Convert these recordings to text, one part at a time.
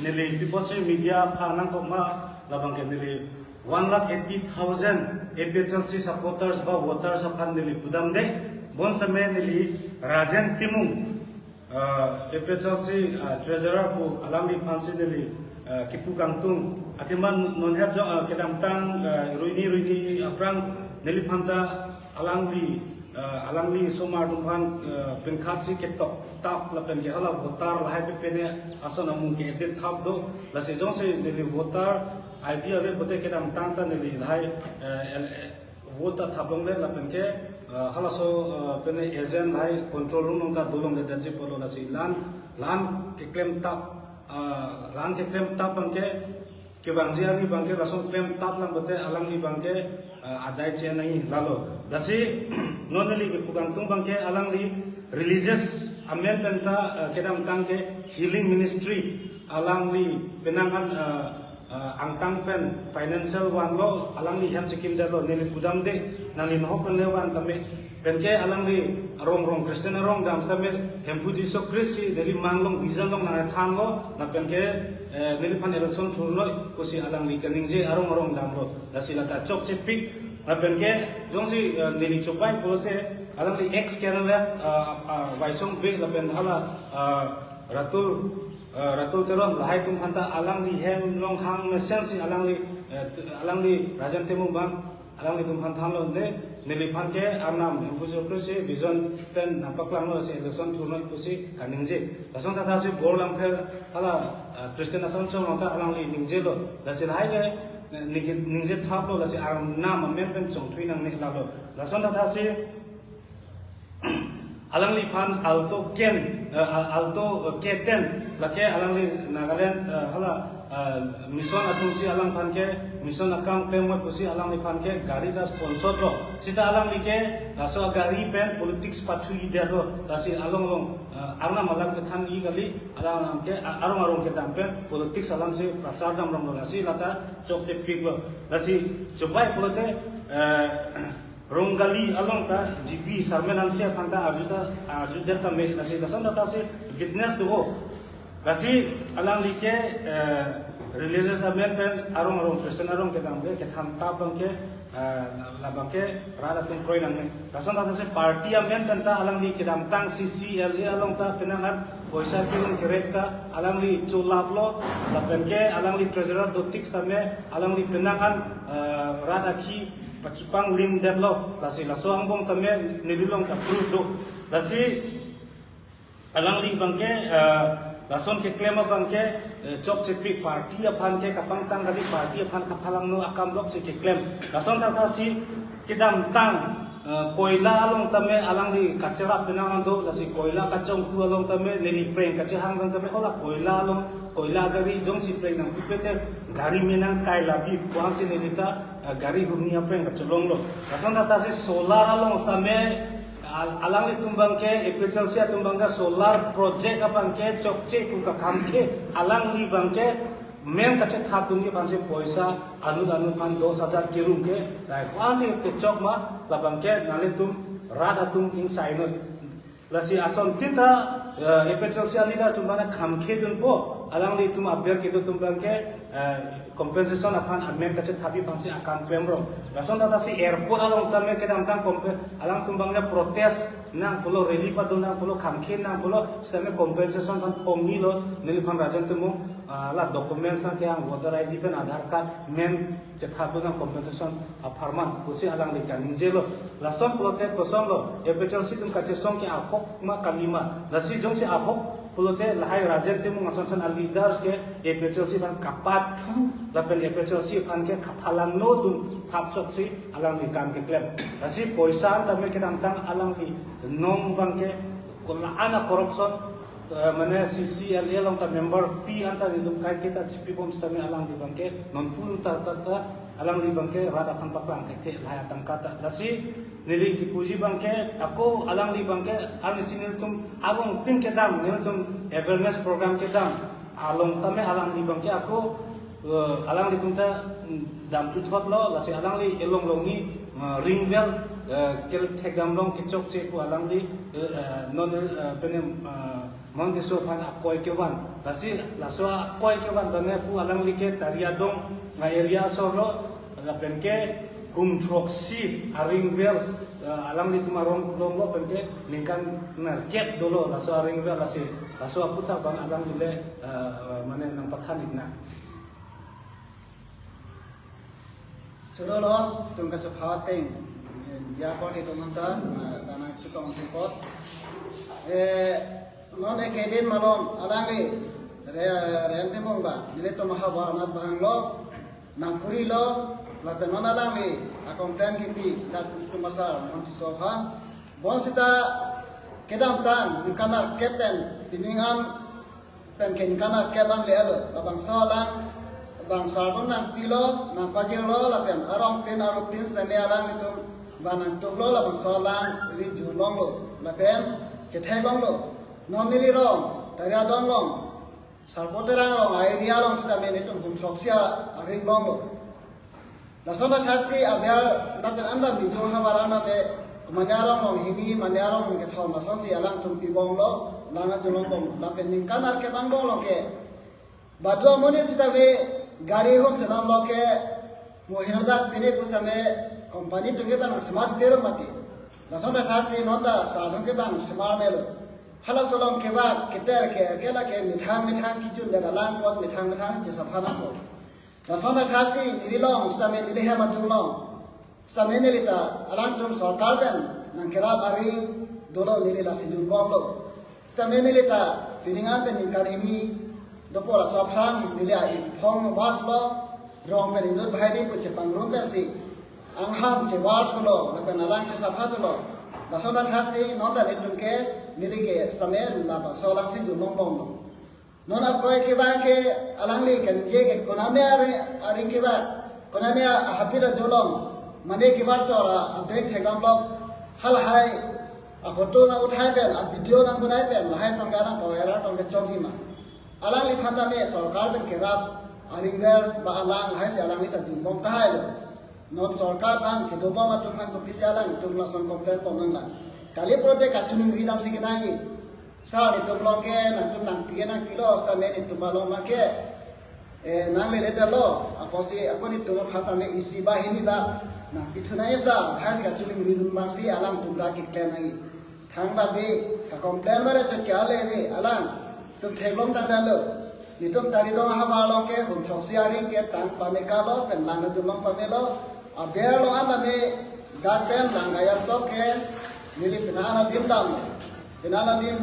nili people media phanang kokma labang ke nili 180,000 APHLC supporters ba voters aphan nili budam de bon samay nili Rajen Timung APHLC treasurer ko alami phansi nili kipu kangtung atiman nonher jo kedamtang ruini aprang nili phanta alangli somar dumhan penkhatsi ketok tap la pen ke hala voter la hai pe ne asona mung ke edit thap do la se jong se nili voter idea ve bote kedam tanta nili hai voter thablong le la pen ke hala so pen agent hai control room ka dolong de daji polo la si lan ke claim tap bang ke wangjian ni bang ke langsung claim tap lang bote alang ni bang ke adai che nai lalo dasi nonali ke pugantung bang ke alang li religious amendment ta kedam tang ke healing ministry alang li penangan angtang pen financial wan lo alang li hem chikim da lo neli pudam de nali no pen lewan tame pen ke alang li rong Kristen rong dam tame hem puji so krisi deli manglong vision long na than lo na pen ke neli pan election thur lo kusi alang li kaning je arong dam lo dasila ta chok chepik na pen ke jongsi neli chopai polote alang li ex kerala waisong be la pen hala ratul teron lahai tum hanta alang li hem long hang mesen si alang li Rajen Timung bang alang li tum hantam lo ne neli phan ke amnam empujo krisi vision pen napak lang lo se election thurnoi kusi kaningje lasong tata si bor lang pher hala Christian asam chong ta alang li ningje lo lasil hai ge ningje thap lo lasi aram nam amen pen chong thui nang ne la lo lasong tata si alang li phan alto keten lake alang li Nagaland hala mission atung si alang phan ke mission account payment kusi alang li phan ke gari da sponsor lo sita alang li ke laso gari pen politics pathui de ro lasi along arna malam ke than i gali alang ke arong ke dampen politics alang si prachar dam rom lo lasi lata chok che pik lo lasi chobai polote Rongali along ta GB Sarmenan se phanda ajuda ta me lasi dasan ta se witness do lasi alang like religious amendment arong Christian arong ke dambe ke tham ta bang ke labang ke rada tum kroi nang dasan ta se party amendment ta alang li ke dam tang CCLA along ta penangan poisa kilon kerek ta alang li chulaplo laben ke alang li treasurer dotix ta me alang li penangan rada ki pacupang lim deblo lasi laso angbong tame nililong ta prudo lasi alang ling bangke lason ke klema bangke chok chepi party aphan ke kapang tang gali party aphan kaphalang no akam lok se ke klem lason ta si kidam tang koila along tame alang li kachera pinang do lasi koila kachong khu along tame leni preng kachehang dang tame hola koila along koila gari jong si preng nang pipete gari menang kai labi kuang si nelita gari humnia preng kachelong lo lason ta si solar along tame alang li tumbang ke APHLC tumbang ka solar project apang ke chokche ku ka kam ke alang li bang ke men kache thapung ke panse poisa anu pan 20,000 ke rum ke lai kwasi ke chok ma labang ke nale tum rada tum inside no lasi ason tinta APHLC alida tumbana kham ke dun po alang li tum abber ke tum bang ke compensation aphan amen kache thapi panse akan pemro lason ta si airport along tame ke dam tang alang tumbang ya protest nang polo rally pa do nang polo khamkhe nang polo same compensation kan pomni lo nili phan Rajen Timung la documents na kya voter ID pen Aadhaar card men chekha do nang compensation apharman kusi alang li kaning jelo lason polote kosong lo APHLC tum kache song ke ahok ma kalima lasi jong si ahok polote lahai Rajen Timung asan leaders ke APHLC ban kapat lapen APHLC pan ke kaphalang no dum thapchok si alang li kam ke klem lasi poisa tame ke dam tang alang li nom bang ke ana corruption mane CCLA long ta member fee anta dum kai kita GP bom stame alang di bang ke non pulun ta alang li bang ke rada khan paklang ke laya tangkata lasi nili ki puji bang ke ako alang li bang ke ani sinil tum abong tin ke dam ne tum awareness program ke dam along tame alang li bang ke ako alang li tum ta dam chu thot lo lasi alang li elong longi ringwell kel thegam long ke chok che ko alang li non penem Monti so pan akoy kewan. Lasi laso akoy kewan bange pu alang like taria dong nga area solo la penke kumtroksi aringvel alang itu marong lombo penke ningkan narket dolo laso aringvel lasi laso aputa bang alang dile mane nang pathan itna. Sudahlah, tunggu cepat ting. Ya, kalau itu mantap, karena cukup mantap. Non ekedin malom alangi rente mongba jile to mahawa anat bahanglo nangkuri lo la penon alangi akomplain kiti dak tu masal monti sohan bon sita kedam tang di kanar kepen piningan pen ken kanar kebang lelo la bang solang bang salbon nang pilo nang pajil lo la pen arong tin arok tin seme alang itu banang toklo la bang solang ri julong lo la pen cethai bang lo non nili rong, taria dong long, salpoterang rong, area long sida menitum hum soksia ring long lo. Nasona taksi abiar dapat anda bijung hawarana be kumanyarong long hini manyarong ke thom nasosi alang tum pibong lo, lana julong bong, dapat ningkan ar ke bang bong lo ke. Badua mone sida be gari hom senam lo ke mohinodak pine pusame company tu ke bang smart pero mati. Nasona taksi nonda salong ke bang smart melo. Hala solong keba keter ke kela ke mithang kijun dara lang pot mithang je saphana ko na sona thasi nilong stame nilhe matulong stame nilita alang tum sarkar ben nang kerab ari dolo nilila sinjun bomlo stame nilita piningan ben nikar ini dopola saphang nilia phong baslo rong ben inut bhaini pu che pangrum ben si angham che wal cholo na ben alang che sapha cholo na sona thasi nonda nitum ke nilike stamel la ba solang sin junong bom non akoy ke ba ke alangli kan je ke konane ari ke ba konane hapira jolong mane ke bar chora abek thegam lok hal hai a photo na uthai ben a video na banai ben lahai tong ga na pawera tong ke chong hima alangli phanda me sarkar ben ke rap aringwer ba alang hai se alangli ta junong ta hai lo non sarkar ban ke doba ma tung han ko pisialang tung la son komplain pomang la kali prote kacuning ridam sikinangi sa ni tumlong ke nang tum nang pige nang kilo sta me ni tumalong make nang le dalo aposi ako ni tum phata me isi ba hini da nang pithuna esa has kacuning ridum mangsi alam tumla ki claim nagi thang ba be ka complain mare cha kya le be alam tum thelom dang dalo ni tum tari dong ha ba long ke hum sosiaring ke tang pa me ka lo pen lang na jumong pa me lo aber lo ana me gaten lang ayat lo ke nili pinana dim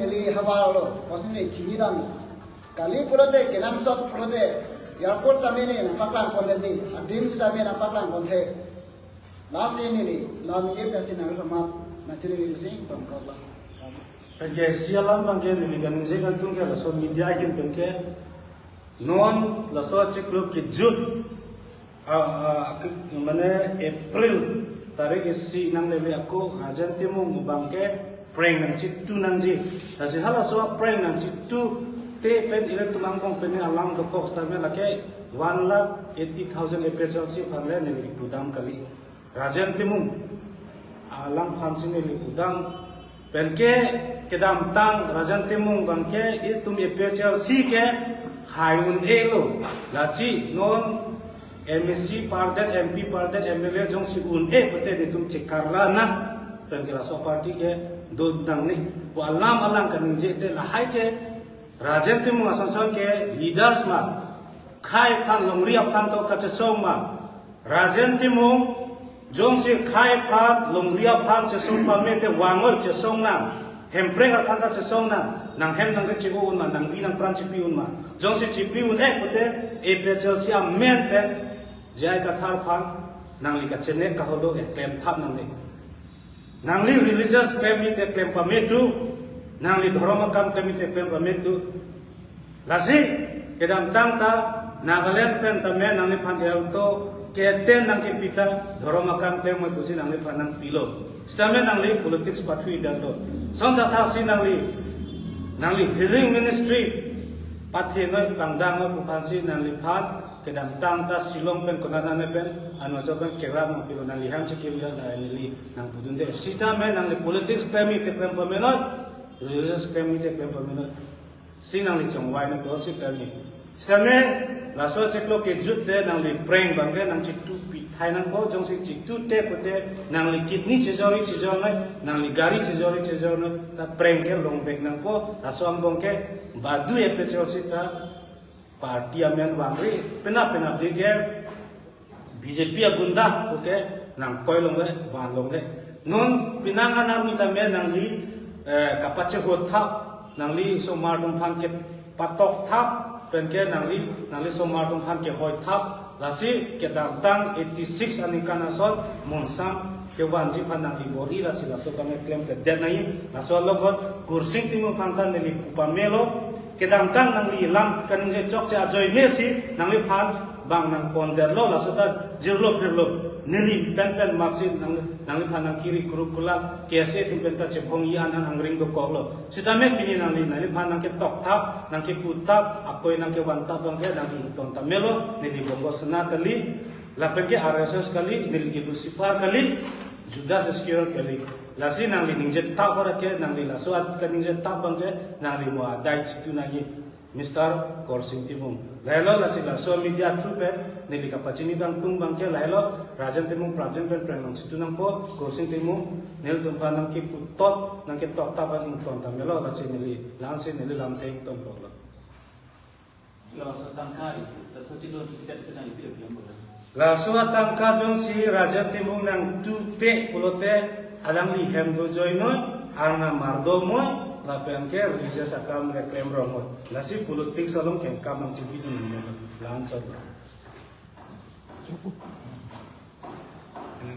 nili hawalo posini chini dam kali purote kenang sot purote airport tamene na paklang konde di dim sida me na paklang konde lasi nili lami ye pesi na rama na chiri ni sing tom kala penke sialam bangke nili kan je kan tung ke laso media kin penke non laso cheklo ki jut mane April tarik isi nang lele aku ajan timu bangke prank nang citu nang ji tasi hala soa prank nang citu te pen ile tulang kong pen alang do kok stame lake 1,80,000 APHLC pharle ni budam kali rajan timu alang phansine ni budam penke kedam tang rajan timu bangke itum APHLC ke hayun elo lasi non MSC parten MP parten MLA jong si un pete de tum cekarla na pen kala so party ke do dang ni bo alam kan je te la hai ke rajen te mu asan ke leaders ma khai phan longria phan to ka chesong ma rajen te mu jong si khai phan longria phan chesong pa me te wangol chesong na hempreng phan ta chesong na nang hem nang ke chigo un ma nang vi nang pran chipi un ma jong si chipi un pete APHL si amen pen jai ka thar phang nang li ka chene ka holo claim phap nang ni nang li religious claim ni te claim permit tu nang li dharma kam claim te claim permit tu lasi kedam tang ta Nagaland pen tame nang li phan el to keten nang ke pita dharma kam claim mo pusi nang li phan nang pilo stame nang li politics pathui dan do song ta si nang li healing ministry pathe noi pangdang mo phansi nang li phan kedam tang ta silong pen konana ne pen ano jokan kera mo pilo nang liham chekil ya la li nang budun de sita me nang li politics claim te claim pameno religious claim te claim pameno sinang li chongwai na ko si kali same la so chek lo ke jut te nang li preng bang ke nang chik tu pi thai nang ko jong si chik tu te ko te nang li kidney chejori nai nang li gari chejori nai ta preng ke long bek nang ko ta so ang bong ke badu e pe chol si ta parti amen wangri pena de ke BJP agunda ko ke nang koi long le wan long le non pinanga nam ni ta me nang li kapache ho tha nang li so mar dong phang ke patok thap pen ke nang li so mar dong phang ke hoi thap lasi ke dang tang 86 ani kana son monsam ke wan ji phan nang li bori la si la so ka me claim ke de nai la so lo got kursing timu phang kan ni pupa melo ke dang tang nang li lam kan je chok cha joy ne si nang li phan bang nang ponder lo la so ta jirlo phirlo nili pen maksin nang li phan kiri kurukula kese tu pen ta chepong yan ang ring do koklo sitame pini nang li phan nang ke tok thap nang ke putap akoi nang ke wan tap bang ke nang ton tamelo nili bongo sena kali la pen ke RSS kali nili ke Lucifer kali Judas Iscariot kali lasi nang li ningjet tap ora ke nang li laswat ka ningjet tap bang ke nang li mo adai chitu nang Mr. Korsing Timung. Lailo la sila so media trupe nili kapachini dang tung bangke lailo Rajan Timung Prajan pen prenong situ nang po Korsing Timung nil tumpa nang ki putot nang ki tok tapan ing ton tamelo la si nili langsi nili lamte ing ton ko. La so tangkai so chilo tidak kejang itu yang boleh. La so tangka jong si Rajan Timung nang tu te pulote alang li hem do joinoi arna mardo moi la pengke religious akam le claim romo la si politik salong kem kam ang chibi tu ni lan so ini